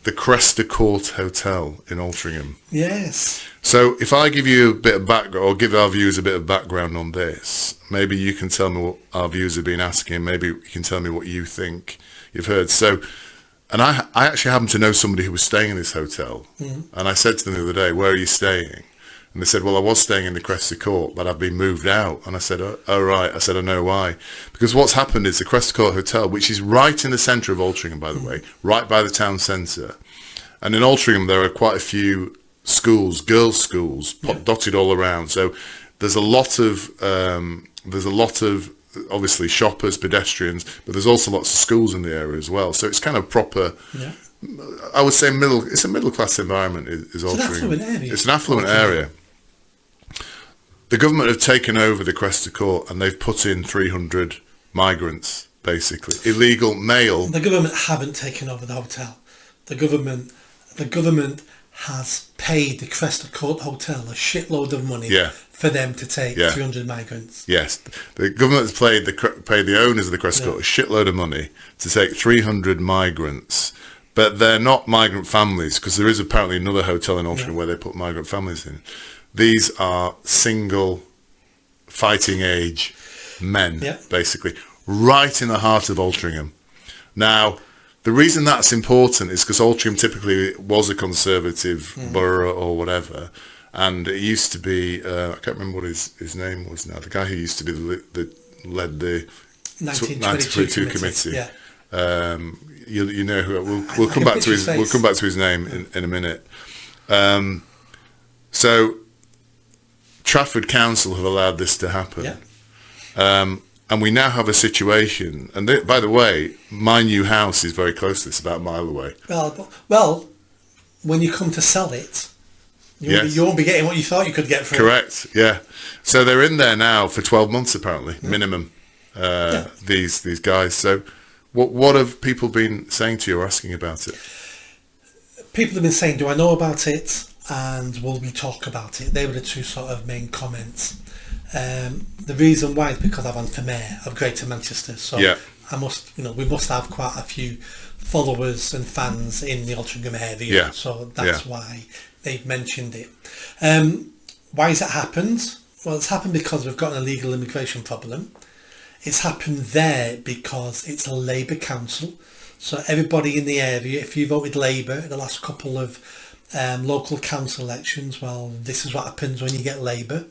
the Cresta Court Hotel in Altrincham. Yes. So if I give you a bit of background, or give our viewers a bit of background on this, maybe you can tell me what our viewers have been asking, maybe you can tell me what you think you've heard. So, and I actually happen to know somebody who was staying in this hotel, and I said to them the other day, where are you staying? And they said, well, I was staying in the Cresta Court, but I've been moved out. And I said, oh right. I said, I know why. Because what's happened is the Cresta Court Hotel, which is right in the centre of Altrincham, by the way, right by the town centre. And in Altrincham, there are quite a few schools, girls' schools, dotted all around. So there's a lot of obviously shoppers, pedestrians, but there's also lots of schools in the area as well. So it's kind of proper. Yeah. I would say it's a middle class environment. Is Altrincham. It's an affluent area. It's an affluent area. The government have taken over the Cresta Court and they've put in 300 migrants, basically illegal male. The government haven't taken over the hotel. The government has paid the Cresta Court Hotel a shitload of money for them to take 300 migrants. Yes, the government has paid the owners of the Cresta Court a shitload of money to take 300 migrants, but they're not migrant families, because there is apparently another hotel in Altrincham where they put migrant families in. These are single, fighting age men, basically, right in the heart of Altrincham. Now, the reason that's important is because Altrincham typically was a conservative borough or whatever, and it used to be, I can't remember what his name was now, the guy who used to be led the 1922 committee. Yeah. You know who we'll come back to his name in a minute. So Trafford Council have allowed this to happen. Yeah. And we now have a situation, and by the way, my new house is very close to this, about a mile away. Well, when you come to sell it, you won't be getting what you thought you could get for it. Correct, yeah. So they're in there now for 12 months apparently, minimum, these guys. So what have people been saying to you or asking about it? People have been saying, do I know about it, and will we talk about it? They were the two sort of main comments. The reason why is because I've run for mayor of Greater Manchester, so we must have quite a few followers and fans in the Altrincham area, so that's why they've mentioned it. Why has it happened? Well, it's happened because we've got an illegal immigration problem. It's happened there because it's a Labour council, so everybody in the area, if you voted Labour in the last couple of local council elections, well, this is what happens when you get Labour.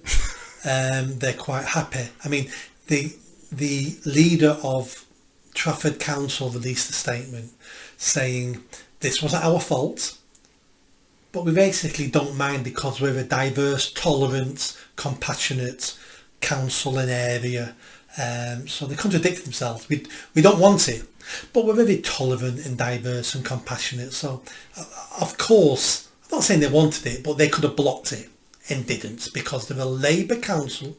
They're quite happy. I mean, the leader of Trafford Council released a statement saying this wasn't our fault, but we basically don't mind because we're a diverse, tolerant, compassionate council and area. So they contradict themselves. We don't want it, but we're very tolerant and diverse and compassionate. So, of course, I'm not saying they wanted it, but they could have blocked it and didn't, because they're a Labour council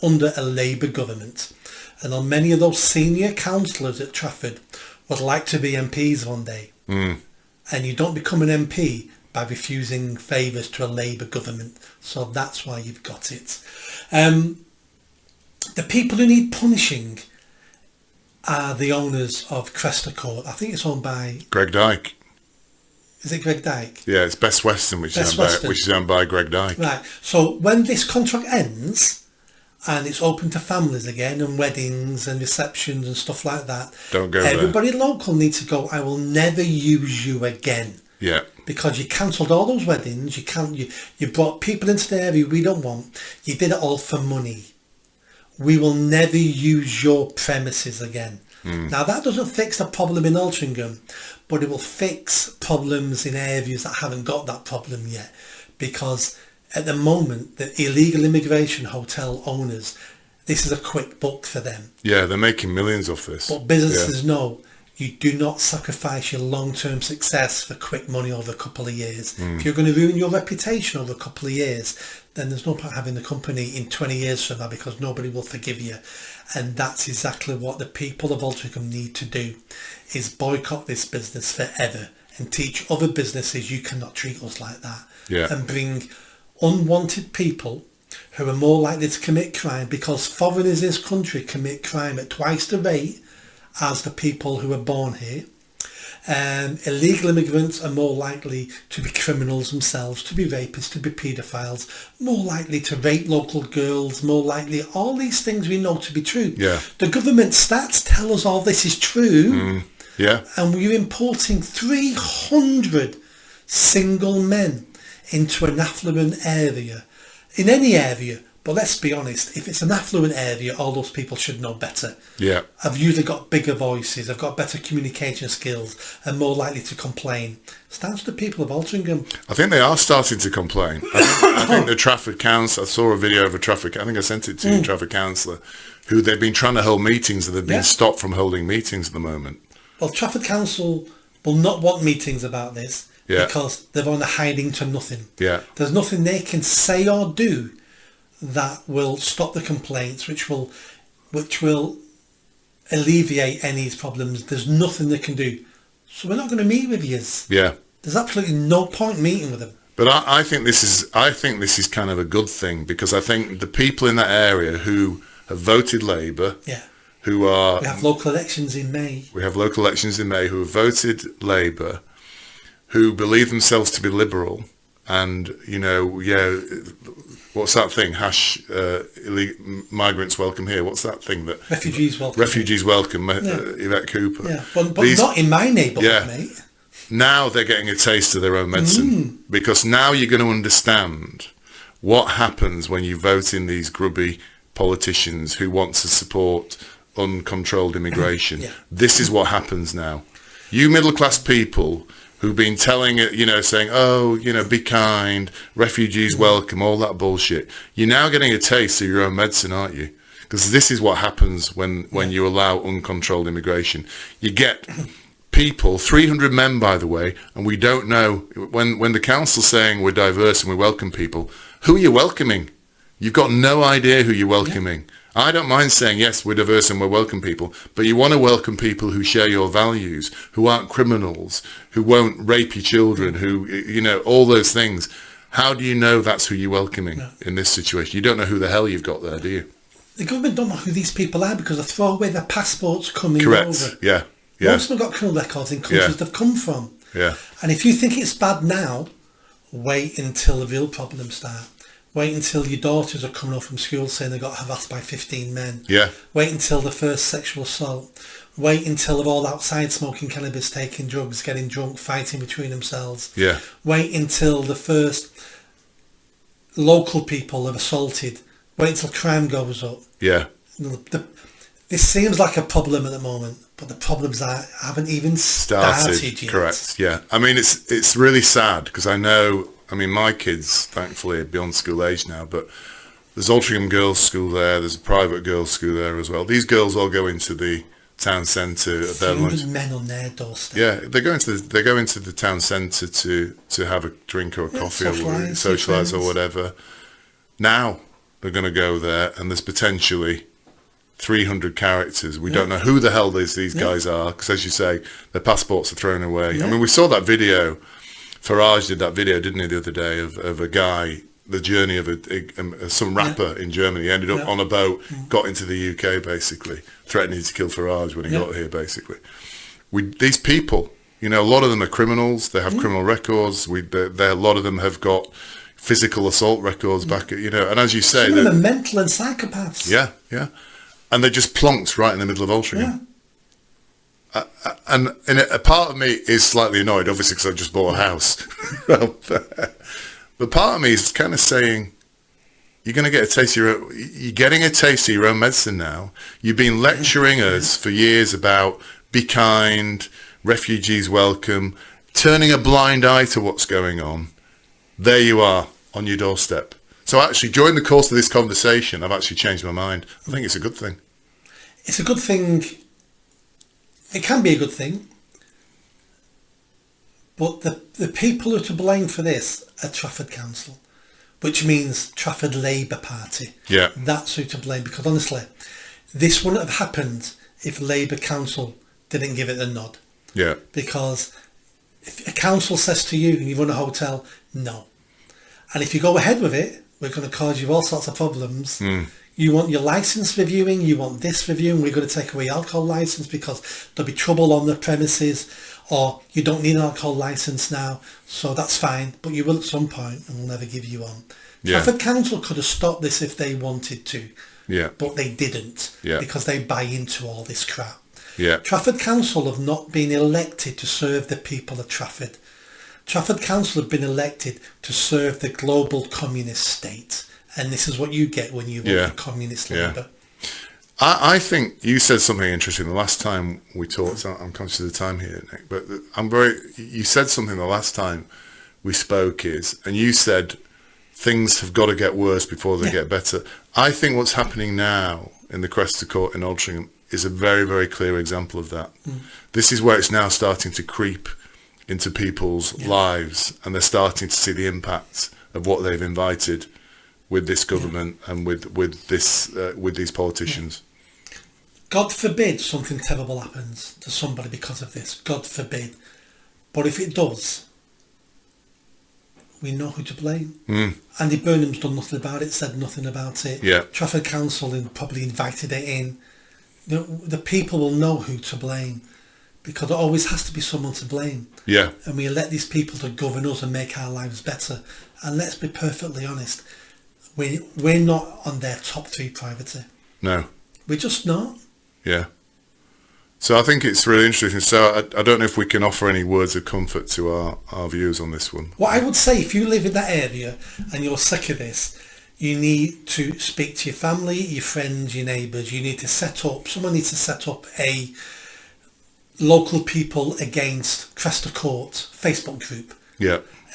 under a Labour government, and on many of those senior councillors at Trafford would like to be MPs one day. And you don't become an MP by refusing favours to a Labour government, so that's why you've got it. The people who need punishing are the owners of Cresta Court. I think it's owned by Greg Dyke. Is it Greg Dyke? Yeah, it's Best Western, which is owned by Greg Dyke. Right. So when this contract ends and it's open to families again and weddings and receptions and stuff like that, don't go everybody local needs to go, I will never use you again. Yeah. Because you cancelled all those weddings, you brought people into the area we don't want, you did it all for money. We will never use your premises again. Now that doesn't fix the problem in Altrincham, but it will fix problems in areas that haven't got that problem yet, because at the moment the illegal immigration hotel owners, this is a quick buck for them. Yeah, they're making millions off this. But businesses know you do not sacrifice your long-term success for quick money over a couple of years. If you're going to ruin your reputation over a couple of years, then there's no point having the company in 20 years from now, because nobody will forgive you. And that's exactly what the people of Altrincham need to do, is boycott this business forever and teach other businesses you cannot treat us like that. And bring unwanted people who are more likely to commit crime, because foreigners in this country commit crime at twice the rate as the people who are born here. Illegal immigrants are more likely to be criminals themselves, to be rapists, to be paedophiles, more likely to rape local girls, more likely, all these things we know to be true. Yeah. The government stats tell us all this is true. Yeah. And we're importing 300 single men into an affluent area, in any area. But let's be honest, if it's an affluent area, all those people should know better. Yeah. Have usually got bigger voices, have got better communication skills, and more likely to complain. Starts with the people of Altrincham. I think they are starting to complain. I think the Trafford council, I saw a video of a Trafford, I think I sent it to you, Trafford councillor, who they've been trying to hold meetings and they've been stopped from holding meetings at the moment. Well, Trafford Council will not want meetings about this because they're on a hiding to nothing. Yeah. There's nothing they can say or do that will stop the complaints, which will alleviate any of these problems. There's nothing they can do. So we're not going to meet with you. Yeah. There's absolutely no point meeting with them. But I think this is kind of a good thing, because I think the people in that area who have voted Labour, who are... We have local elections in May. We have local elections in May, who have voted Labour, who believe themselves to be liberal, and, what's that thing? Migrants welcome here. What's that thing that... Refugees welcome. Refugees welcome, Yvette Cooper. Yeah, but not in my neighbourhood, mate. Now they're getting a taste of their own medicine, because now you're going to understand what happens when you vote in these grubby politicians who want to support uncontrolled immigration. This is what happens now. You middle class people who've been telling it, saying, be kind, refugees welcome, all that bullshit. You're now getting a taste of your own medicine, aren't you? Because this is what happens when you allow uncontrolled immigration. You get people, 300 men, by the way, and we don't know, when the council's saying we're diverse and we welcome people, who are you welcoming? You've got no idea who you're welcoming. I don't mind saying, yes, we're diverse and we welcome people, but you want to welcome people who share your values, who aren't criminals, who won't rape your children, who, all those things. How do you know that's who you're welcoming in this situation? You don't know who the hell you've got there, do you? The government don't know who these people are because they throw away their passports coming over. Correct, yeah. Most of them got criminal records in countries they've come from. Yeah. And if you think it's bad now, wait until the real problems start. Wait until your daughters are coming home from school saying they got harassed by 15 men. Yeah. Wait until the first sexual assault. Wait until they're all outside smoking cannabis, taking drugs, getting drunk, fighting between themselves. Yeah. Wait until the first local people are assaulted. Wait until crime goes up. Yeah. This seems like a problem at the moment, but the problems haven't even started yet. Correct. Yeah. I mean, it's really sad because I know. I mean, my kids, thankfully, are beyond school age now, but there's Altrincham Girls' School there, there's a private girls' school there as well. These girls all go into the town centre at their lunch. Men on their doorstep. Yeah, they go into the town centre to have a drink or a coffee or socialise or whatever. Now they're going to go there, and there's potentially 300 characters. We don't know who the hell these guys are, because as you say, their passports are thrown away. Yeah. I mean, we saw that video. Farage did that video, didn't he, the other day, of a guy, the journey of some rapper in Germany. He ended up on a boat, got into the UK, basically, threatening to kill Farage when he got here, basically. These people, a lot of them are criminals. They have criminal records. A lot of them have got physical assault records back, and as you say... Some of them are mental and psychopaths. Yeah, yeah. And they just plonked right in the middle of Altrincham. Yeah. And a part of me is slightly annoyed, obviously, because I just bought a house out there. But part of me is kind of saying, you're going to get a taste of you're getting a taste of your own medicine now. You've been lecturing us for years about be kind, refugees welcome, turning a blind eye to what's going on. There you are on your doorstep. So actually, during the course of this conversation, I've actually changed my mind. I think it's a good thing. It's a good thing. It can be a good thing, but the people who are to blame for this are Trafford Council, which means Trafford Labour Party. Yeah. That's who to blame, because honestly, this wouldn't have happened if Labour Council didn't give it a nod. Yeah. Because if a council says to you, and you run a hotel, no. And if you go ahead with it, we're going to cause you all sorts of problems. You want your licence reviewing, you want this reviewing, we're going to take away your alcohol licence because there'll be trouble on the premises, or you don't need an alcohol licence now, so that's fine, but you will at some point and we'll never give you one. Yeah. Trafford Council could have stopped this if they wanted to, Yeah. but they didn't, because they buy into all this crap. Yeah. Trafford Council have not been elected to serve the people of Trafford. Trafford Council have been elected to serve the global communist state. And this is what you get when you vote for communist Labour. I think you said something interesting the last time we talked. I'm conscious of the time here, Nick, but you said something the last time we spoke and you said things have got to get worse before they get better. I think what's happening now in the Cresta Court in Altrincham is a very, very clear example of that. This is where it's now starting to creep into people's lives, and they're starting to see the impact of what they've invited with this government and with these politicians. God forbid something terrible happens to somebody because of this. God forbid. But if it does, we know who to blame. Andy Burnham's done nothing about it, said nothing about it. Trafford Council probably invited it in. The people will know who to blame, because there always has to be someone to blame. And we elect these people to govern us and make our lives better. And let's be perfectly honest, we're not on their top 3 priority. No. We're just not. So I think it's really interesting. So I don't know if we can offer any words of comfort to our viewers on this one. What I would say, if you live in that area and you're sick of this, you need to speak to your family, your friends, your neighbours. You need to someone needs to set up a local people against Cresta Court Facebook group.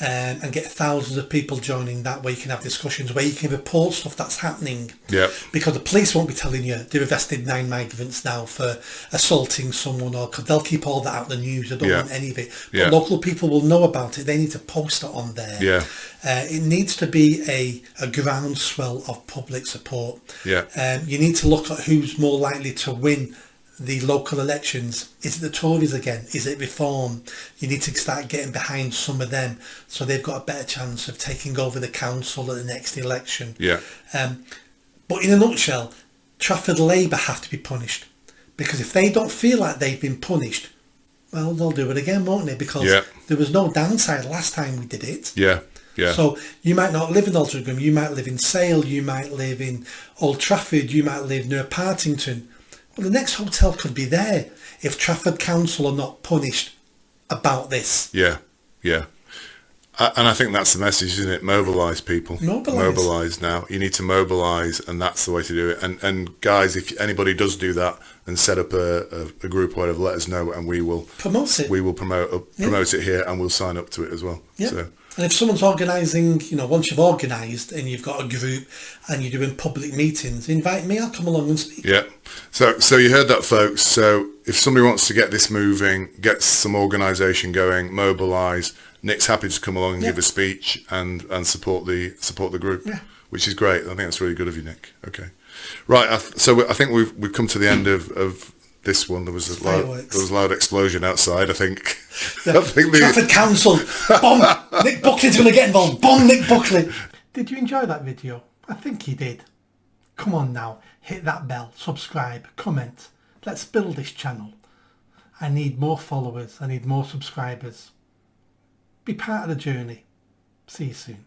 And get thousands of people joining that, where you can have discussions, where you can report stuff that's happening. Because the police won't be telling you they've arrested 9 migrants now for assaulting someone, or because they'll keep all that out of the news. They don't want any of it. But local people will know about it. They need to post it on there. It needs to be a groundswell of public support. You need to look at who's more likely to win the local elections. Is it the Tories again? Is it Reform? You need to start getting behind some of them, so they've got a better chance of taking over the council at the next election. But in a nutshell, Trafford Labour have to be punished, because if they don't feel like they've been punished, well, they'll do it again, won't they? Because there was no downside last time we did it. So you might not live in Altrincham, you might live in Sale, you might live in Old Trafford, you might live near Partington. Well, the next hotel could be there if Trafford Council are not punished about this. And I think that's the message, isn't it? Mobilise people. Mobilise now. You need to mobilise, and that's the way to do it. And guys, if anybody does do that and set up a group or whatever, let us know, and we will promote it. We will promote it here, and we'll sign up to it as well. So. And if someone's organising, once you've organised and you've got a group and you're doing public meetings, invite me, I'll come along and speak. So you heard that, folks. So if somebody wants to get this moving, get some organisation going, mobilise, Nick's happy to come along and give a speech and support the group, which is great. I think that's really good of you, Nick. Okay. Right, so I think we've come to the end of this one. There was a loud explosion outside, I think. Trafford Council, bomb! Nick Buckley's going to get involved. Bomb Nick Buckley! Did you enjoy that video? I think you did. Come on now, hit that bell, subscribe, comment. Let's build this channel. I need more followers, I need more subscribers. Be part of the journey. See you soon.